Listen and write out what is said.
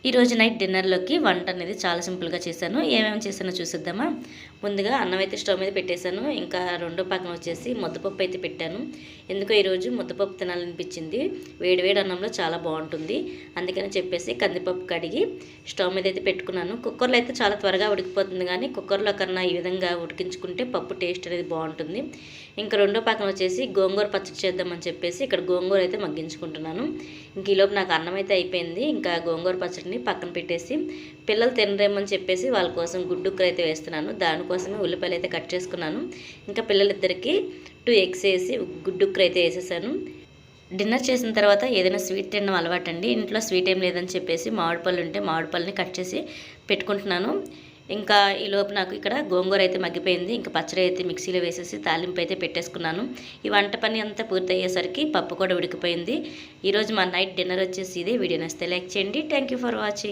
ఈరోజు నైట్ డిన్నర్లోకి వంట అనేది చాలా సింపుల్గా చేశాను. ఏమేమి చేశానో చూసిద్దామా. ముందుగా అన్నం అయితే స్టవ్ మీద పెట్టేశాను. ఇంకా రెండో పక్కన వచ్చేసి ముద్దపప్పు అయితే పెట్టాను. ఎందుకో ఈరోజు ముద్దపప్పు తినాలనిపించింది. వేడివేడి అన్నంలో చాలా బాగుంటుంది. అందుకని చెప్పేసి కందిపప్పు కడిగి స్టవ్ మీద అయితే పెట్టుకున్నాను. కుక్కర్లో అయితే చాలా త్వరగా ఉడికిపోతుంది, కానీ కుక్కర్లో కన్నా ఈ విధంగా ఉడికించుకుంటే పప్పు టేస్ట్ అనేది బాగుంటుంది. ఇంకా రెండో పక్కన వచ్చేసి గోంగూర పచ్చడి చేద్దామని చెప్పేసి ఇక్కడ గోంగూర అయితే మగ్గించుకుంటున్నాను. ఇంక ఈలోపు నాకు అన్నం అయితే అయిపోయింది. ఇంకా గోంగూర పచ్చడిని పక్కన పెట్టేసి పిల్లలు తినరేమని చెప్పేసి వాళ్ళ కోసం గుడ్డుక్కలు అయితే వేస్తున్నాను. దానికోసమే ఉల్లిపాయలు అయితే కట్ చేసుకున్నాను. ఇంకా పిల్లలిద్దరికి 2 ఎగ్స్ వేసి గుడ్డుక్కలు అయితే వేసేసాను. డిన్నర్ చేసిన తర్వాత ఏదైనా స్వీట్ తినడం అలవాటండి. ఇంట్లో స్వీట్ ఏం లేదని చెప్పేసి మామిడిపళ్ళు ఉంటే మామిడిపళ్ళని కట్ చేసి పెట్టుకుంటున్నాను. ఇంకా ఈలోపు నాకు ఇక్కడ గోంగూర అయితే మగ్గిపోయింది. ఇంకా పచ్చడి అయితే మిక్సీలో వేసేసి తాలింపు అయితే పెట్టేసుకున్నాను. ఈ వంట పని అంతా పూర్తి అయ్యేసరికి పప్పు కూడా ఉడికిపోయింది. ఈరోజు మా నైట్ డిన్నర్ వచ్చేసి ఇదే. వీడియో నచ్చితే లైక్ చేయండి. Thank you for watching.